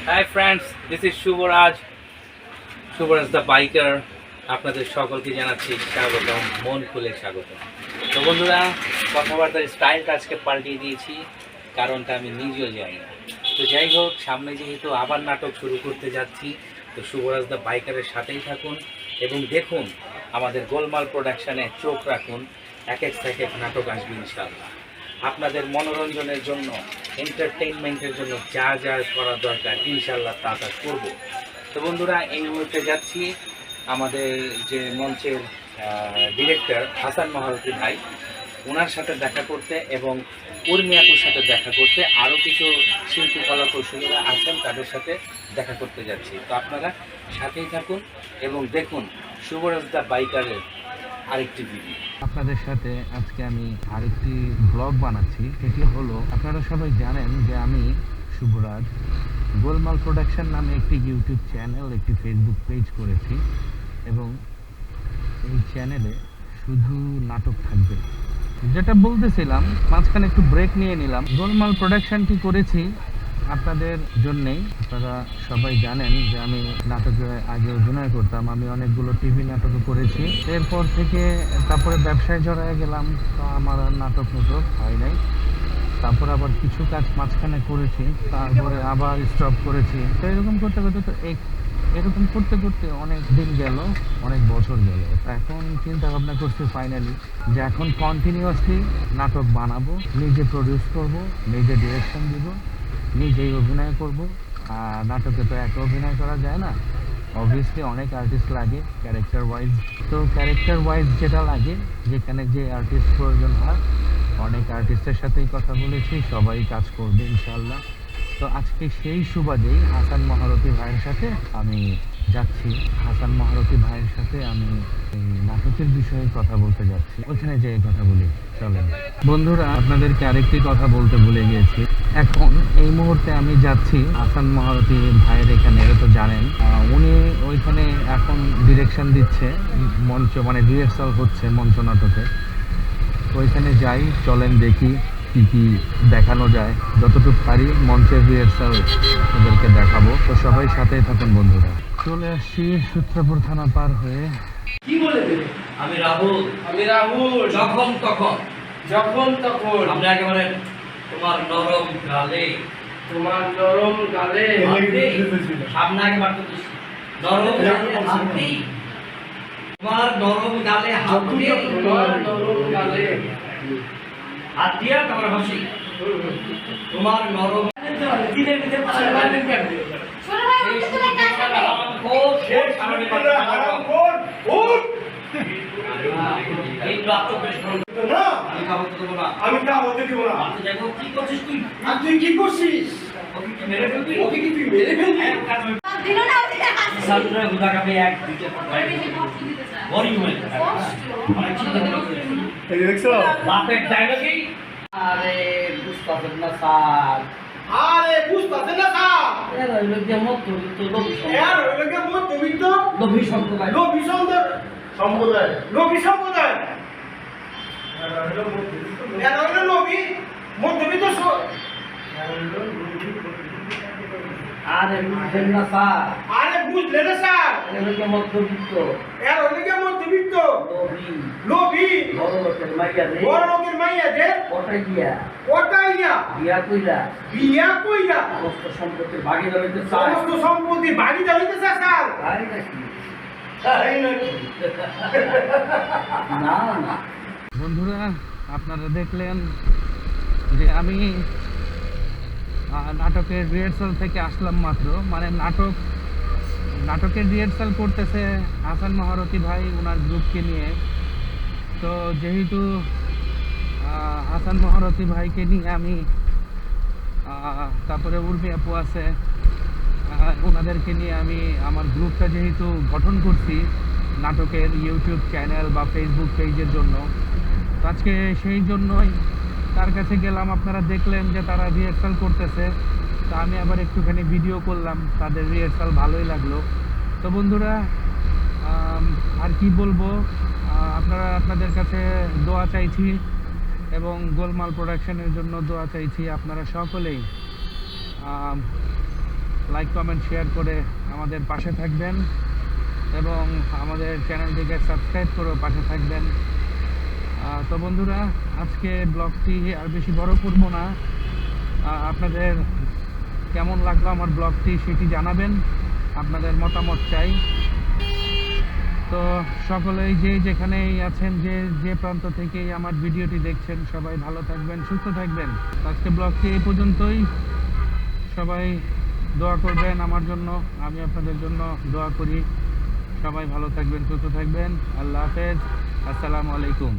Hi friends, this is Shubhraj the biker. আপনাদের সকলকে জানাচ্ছি স্বাগতম, মন খুলে স্বাগতম। তো বন্ধুরা, কথাবার্তার স্টাইলটা আজকে পাল্টিয়ে দিয়েছি, কারণটা আমি নিজেও জানি না। তো যাই হোক, সামনে যেহেতু আবার নাটক শুরু করতে যাচ্ছি, তো শুভরাজ দ্য বাইকারের সাথেই থাকুন এবং দেখুন আমাদের গোলমাল প্রোডাকশানে চোখ রাখুন। এক এক নাটক আসবে ইনশাআল্লাহ। আপনাদের মনোরঞ্জনের জন্য, এন্টারটেইনমেন্টের জন্য যা যা করা দরকার ইনশাআল্লাহ তা করবো। তো বন্ধুরা, এই মুহূর্তে যাচ্ছি আমাদের যে মঞ্চের ডিরেক্টর হাসান মাহরুতি ভাই, ওনার সাথে দেখা করতে এবং উর্মি আপুর সাথে দেখা করতে। আরও কিছু শিল্পী কলা কৌশলীরা আছেন, তাদের সাথে দেখা করতে যাচ্ছি। তো আপনারা সাথেই থাকুন এবং দেখুন শুভরাজ দ্য বাইকারের আরেকটি ভিডিও। আপনাদের সাথে আজকে আমি আরেকটি ব্লগ বানাচ্ছি। সেটি হলো, আপনারা সবাই জানেন যে আমি শুভরাজ গোলমাল প্রোডাকশন নামে একটি ইউটিউব চ্যানেল, একটি ফেসবুক পেজ করেছি এবং এই চ্যানেলে শুধু নাটক থাকবে। যেটা বলতেছিলাম, মাঝখানে একটু ব্রেক নিয়ে নিলাম। গোলমাল প্রোডাকশনটি করেছি আপনাদের জন্যেই। আপনারা সবাই জানেন যে আমি নাটকে আগে অভিনয় করতাম। আমি অনেকগুলো টিভি নাটকও করেছি। এরপর থেকে তারপরে ব্যবসায় জড়ায় গেলাম, তো আমার আর নাটক হয় নাই। তারপর আবার কিছু কাজ মাঝখানে করেছি, তারপরে আবার স্টপ করেছি। তো এরকম করতে করতে অনেক দিন গেল, অনেক বছর গেল। এখন চিন্তা ভাবনা করছি ফাইনালি যে এখন কন্টিনিউয়াসলি নাটক বানাবো, নিজে প্রডিউস করব, নিজে ডিরেকশন দিব, নিজেই অভিনয় করব। আর নাটকে তো একা অভিনয় করা যায় না, অবভিয়াসলি অনেক আর্টিস্ট লাগে ক্যারেক্টার ওয়াইজ। তো ক্যারেক্টার ওয়াইজ যেটা লাগে, যেখানে যে আর্টিস্ট প্রয়োজন হয়, অনেক আর্টিস্টের সাথেই কথা বলেছি, সবাই কাজ করবে ইনশাআল্লাহ। তো আজকে সেই সুবাদেই হাসান মাহরুতি ভাইয়ের সাথে আমি যাচ্ছি। হাসান মাহরুতি ভাইয়ের সাথে আমি এই নাটকের বিষয়ে কথা বলতে যাচ্ছি। ওখানে যেয়ে কথা বলি, চলেন বন্ধুরা। আপনাদেরকে আরেকটি কথা বলতে ভুলে গিয়েছি। এখন এই মুহূর্তে আমি যাচ্ছি হাসান মাহরুতি ভাইয়ের এখানে। এটা তো জানেন, উনি ওইখানে এখন ডিরেকশন দিচ্ছে মঞ্চ, মানে রিহার্সাল হচ্ছে মঞ্চ নাটকে। ওইখানে যাই, চলেন দেখি কি কি দেখানো যায়। যতটুকু পারি মঞ্চের রিহার্সাল ওদেরকে দেখাবো। তো সবাই সাথেই থাকুন বন্ধুরা। চলে আসছি সূত্রপুর থানা পার হয়ে। কি বলে দেবে? আমি রাহুল, যখন তখন আমরা একেবারে তোমার নরম গালে সামনে একবার তো নরম হাতে, তোমার নরম গালে হাত দিয়া তোমার হাসি, তোমার নরম আমি তা হতে দিব না। কি করছিস তুই? আর তুই কি করছিস? মেরে ফেলবি? ওকে কি তুই মেরে ফেলবি? সামনে গুদা কাপে এক দুইটা বড়ি হয়ে অনেক চিন্তা করে এই দেখছো? বাপের ডায়লগই আরে বুঝতে না স্যার, আরে বুঝতাছেন না স্যার? এর হইলো যে মধ্যবিত্ত এর হইলো কি মধ্যবিত্ত লোভী সম্প্রদায়। লোভী সম্প্রদায়। এর হইলো লোভী মধ্যবিত্ত আরে বুঝলেন না স্যার, আরে বুঝলে না স্যার? এর হইলো মধ্যবিত্ত এর হইলো কি মধ্যবিত্ত লোভী লোভী বড় লোকের মাইয়া রে, বড় লোকের মাইয়াদের ওটাইয়া বিয়া কইরা সমস্ত সম্পত্তির ভাগিদার হইতে চায়। সমস্ত সম্পত্তি ভাগিদার হইতে চায় স্যার। তাই নাকি? তাই নাকি? না না বন্ধুরা, আপনারা দেখলেন যে আমি নাটকের রিহার্সাল থেকে আসলাম মাত্র। মানে নাটকের রিহার্সাল করতেছে হাসান মাহরুতি ভাই ওনার গ্রুপকে নিয়ে। তো যেহেতু হাসান মাহরুতি ভাইকে নিয়ে আমি, তারপরে উর্মি আপু আছে, ওনাদেরকে নিয়ে আমি আমার গ্রুপটা যেহেতু গঠন করছি নাটকের ইউটিউব চ্যানেল বা ফেসবুক পেজের জন্য, তো আজকে সেই জন্যই তার কাছে গেলাম। আপনারা দেখলেন যে তারা রিহার্সাল করতেছে, তো আমি আবার একটুখানি ভিডিও করলাম। তাদের রিহার্সাল ভালোই লাগলো। তো বন্ধুরা, আর কি বলবো, আপনাদের কাছে দোয়া চাইছি এবং গোলমাল প্রোডাকশনের জন্য দোয়া চাইছি। আপনারা সকলেই লাইক কমেন্ট শেয়ার করে আমাদের পাশে থাকবেন এবং আমাদের চ্যানেলটিকে সাবস্ক্রাইব করেও পাশে থাকবেন। তো বন্ধুরা, আজকে ব্লগটি আর বেশি বড় করব না। আপনাদের কেমন লাগলো আমার ব্লগটি সেটি জানাবেন, আপনাদের মতামত চাই। তো সকলেই যেখানেই আছেন, যে প্রান্ত থেকেই আমার ভিডিওটি দেখছেন, সবাই ভালো থাকবেন, সুস্থ থাকবেন। আজকে ব্লগটি এই পর্যন্তই। সবাই দোয়া করবেন আমার জন্য, আমি আপনাদের জন্য দোয়া করি। সবাই ভালো থাকবেন, সুস্থ থাকবেন। আল্লাহ হাফেজ, আসসালামু আলাইকুম।